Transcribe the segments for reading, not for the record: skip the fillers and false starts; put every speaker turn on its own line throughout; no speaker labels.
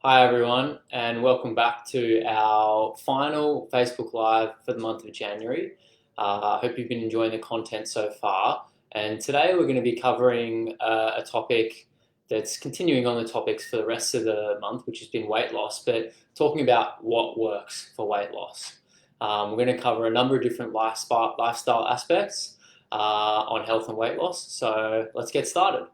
Hi everyone, and welcome back to our final Facebook Live for the month of January. I hope you've been enjoying the content so far. And today we're going to be covering a topic that's continuing on the topics for the rest of the month, which has been weight loss, but talking about what works for weight loss. We're going to cover a number of different lifestyle aspects on health and weight loss. So let's get started.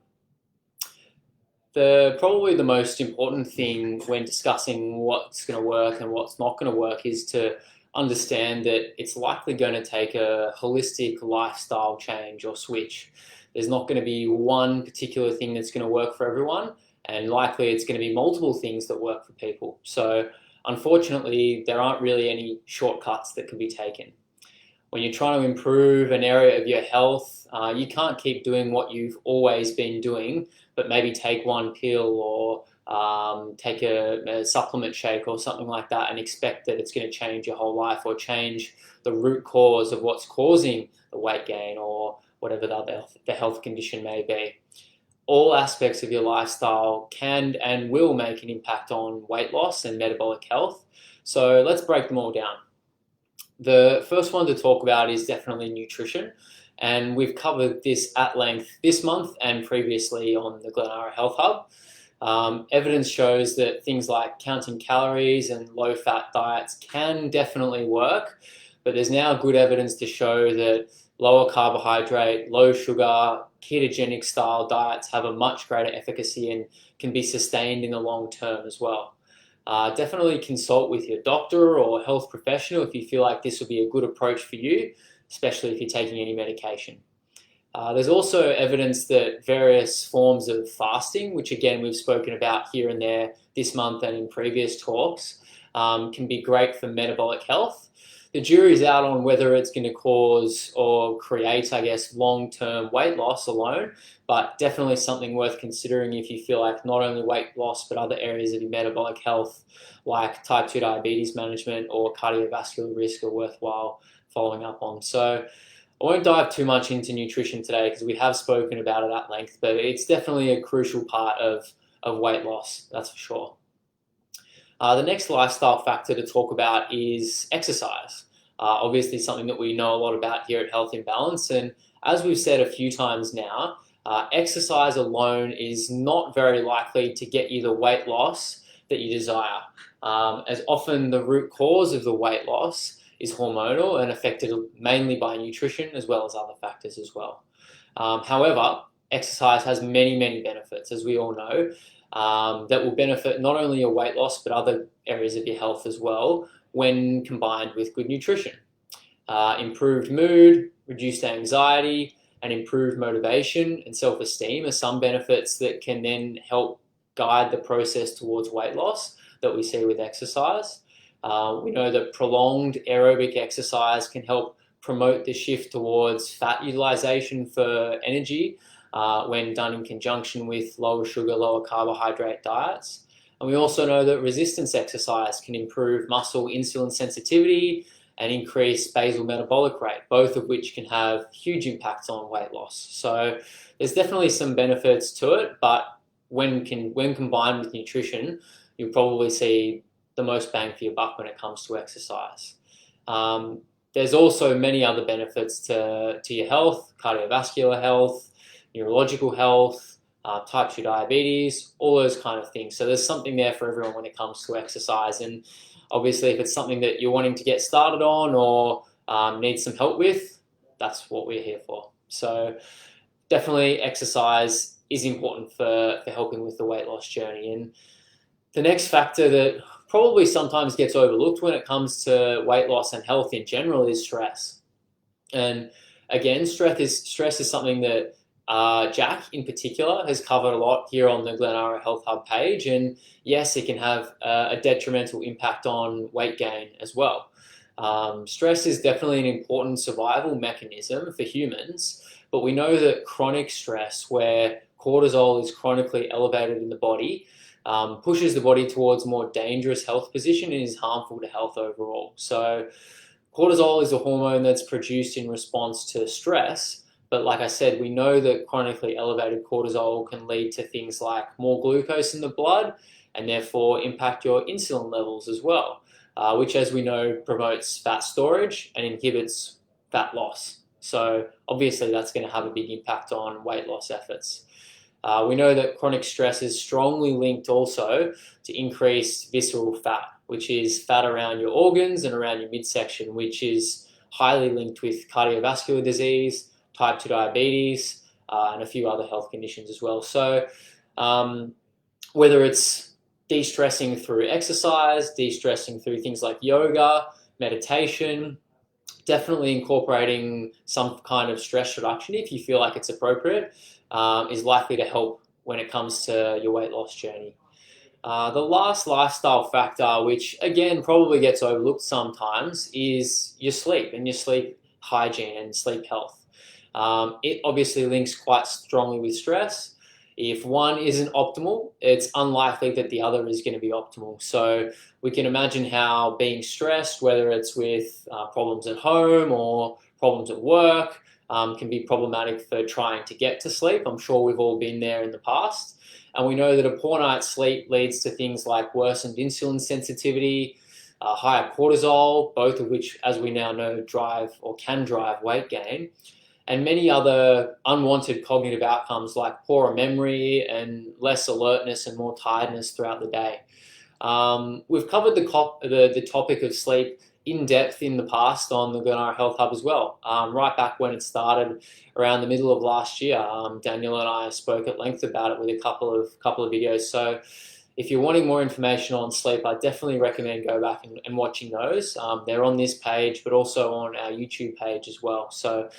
Probably the most important thing when discussing what's going to work and what's not going to work is to understand that it's likely going to take a holistic lifestyle change or switch. There's not going to be one particular thing that's going to work for everyone, and likely it's going to be multiple things that work for people. So, unfortunately, there aren't really any shortcuts that can be taken. When you're trying to improve an area of your health, you can't keep doing what you've always been doing, but maybe take one pill or take a supplement shake or something like that and expect that it's going to change your whole life or change the root cause of what's causing the weight gain or whatever the health condition may be. All aspects of your lifestyle can and will make an impact on weight loss and metabolic health. So let's break them all down. The first one to talk about is definitely nutrition, and we've covered this at length this month and previously on the Glenara Health Hub. Evidence shows that things like counting calories and low-fat diets can definitely work, but there's now good evidence to show that lower carbohydrate, low sugar, ketogenic style diets have a much greater efficacy and can be sustained in the long term as well. Definitely consult with your doctor or health professional if you feel like this would be a good approach for you, especially if you're taking any medication. There's also evidence that various forms of fasting, which again we've spoken about here and there this month and in previous talks, can be great for metabolic health. The jury's out on whether it's going to cause or create, long-term weight loss alone, but definitely something worth considering if you feel like not only weight loss, but other areas of your metabolic health, like type 2 diabetes management or cardiovascular risk, are worthwhile following up on. So I won't dive too much into nutrition today because we have spoken about it at length, but it's definitely a crucial part of weight loss, that's for sure. The next lifestyle factor to talk about is exercise. Obviously something that we know a lot about here at Health in Balance, and as we've said a few times now, exercise alone is not very likely to get you the weight loss that you desire, as often the root cause of the weight loss is hormonal and affected mainly by nutrition as well as other factors as well. However, exercise has many benefits, as we all know, that will benefit not only your weight loss but other areas of your health as well when combined with good nutrition. Improved mood, reduced anxiety, and improved motivation and self-esteem are some benefits that can then help guide the process towards weight loss that we see with exercise. We know that prolonged aerobic exercise can help promote the shift towards fat utilization for energy when done in conjunction with lower sugar, lower carbohydrate diets. And we also know that resistance exercise can improve muscle insulin sensitivity and increase basal metabolic rate, both of which can have huge impacts on weight loss. So there's definitely some benefits to it, but when combined with nutrition, you'll probably see the most bang for your buck when it comes to exercise. There's also many other benefits to your health, cardiovascular health, neurological health, type 2 diabetes, all those kind of things. So there's something there for everyone when it comes to exercise. And obviously, if it's something that you're wanting to get started on or need some help with, that's what we're here for. So definitely exercise is important for helping with the weight loss journey. And the next factor that probably sometimes gets overlooked when it comes to weight loss and health in general is stress. And again, stress is something that Jack in particular has covered a lot here on the Glenara Health Hub page, and yes, it can have a detrimental impact on weight gain as well. Stress is definitely an important survival mechanism for humans, but we know that chronic stress, where cortisol is chronically elevated in the body, pushes the body towards a more dangerous health position and is harmful to health overall. So cortisol is a hormone that's produced in response to stress. But like I said, we know that chronically elevated cortisol can lead to things like more glucose in the blood and therefore impact your insulin levels as well, which, as we know, promotes fat storage and inhibits fat loss. So obviously that's going to have a big impact on weight loss efforts. We know that chronic stress is strongly linked also to increased visceral fat, which is fat around your organs and around your midsection, which is highly linked with cardiovascular disease, type 2 diabetes, and a few other health conditions as well. So whether it's de-stressing through exercise, de-stressing through things like yoga, meditation, definitely incorporating some kind of stress reduction if you feel like it's appropriate is likely to help when it comes to your weight loss journey. The last lifestyle factor, which again probably gets overlooked sometimes, is your sleep and your sleep hygiene and sleep health. It obviously links quite strongly with stress. If one isn't optimal, it's unlikely that the other is going to be optimal. So we can imagine how being stressed, whether it's with problems at home or problems at work, can be problematic for trying to get to sleep. I'm sure we've all been there in the past. And we know that a poor night's sleep leads to things like worsened insulin sensitivity, higher cortisol, both of which, as we now know, drive or can drive weight gain, and many other unwanted cognitive outcomes like poorer memory and less alertness and more tiredness throughout the day. We've covered the topic of sleep in depth in the past on the Glenara Health Hub as well. Right back when it started around the middle of last year, Daniel and I spoke at length about it with a couple of videos. So if you're wanting more information on sleep, I definitely recommend go back and watching those. They're on this page, but also on our YouTube page as well. So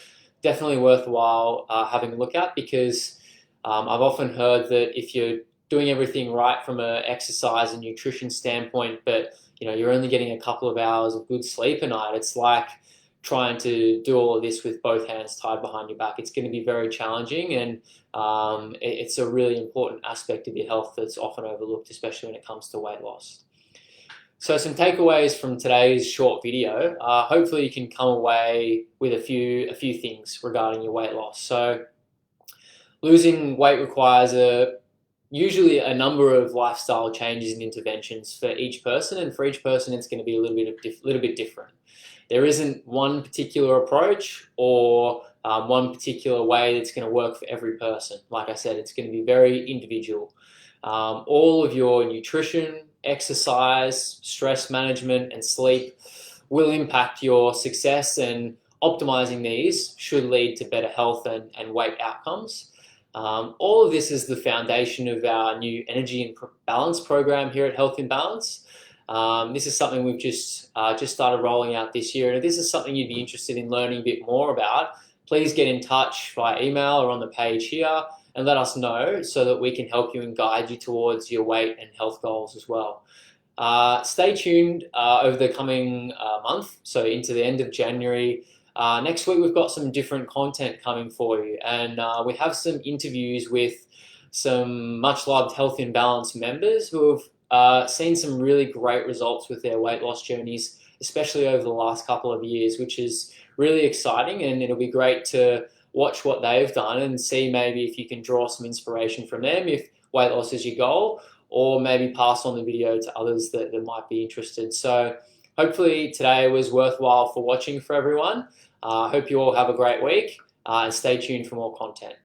definitely worthwhile having a look at, because I've often heard that if you're doing everything right from an exercise and nutrition standpoint, but you're only getting a couple of hours of good sleep a night, it's like trying to do all of this with both hands tied behind your back. It's going to be very challenging, and it's a really important aspect of your health that's often overlooked, especially when it comes to weight loss. So some takeaways from today's short video. Hopefully you can come away with a few things regarding your weight loss. So losing weight requires usually a number of lifestyle changes and interventions for each person, and for each person it's going to be a little bit different. There isn't one particular approach or one particular way that's going to work for every person. Like I said, it's going to be very individual. All of your nutrition, exercise, stress management, and sleep will impact your success, and optimizing these should lead to better health and weight outcomes. All of this is the foundation of our new energy and balance program here at Health in Balance. This is something we've just started rolling out this year, and if this is something you'd be interested in learning a bit more about, please get in touch via email or on the page here and let us know so that we can help you and guide you towards your weight and health goals as well. Stay tuned over the coming month, so into the end of January. Next week we've got some different content coming for you, and we have some interviews with some much loved Health in Balance members who have seen some really great results with their weight loss journeys, especially over the last couple of years, which is really exciting, and it'll be great to watch what they've done and see maybe if you can draw some inspiration from them if weight loss is your goal, or maybe pass on the video to others that might be interested. So hopefully today was worthwhile for watching for everyone. I hope you all have a great week, and stay tuned for more content.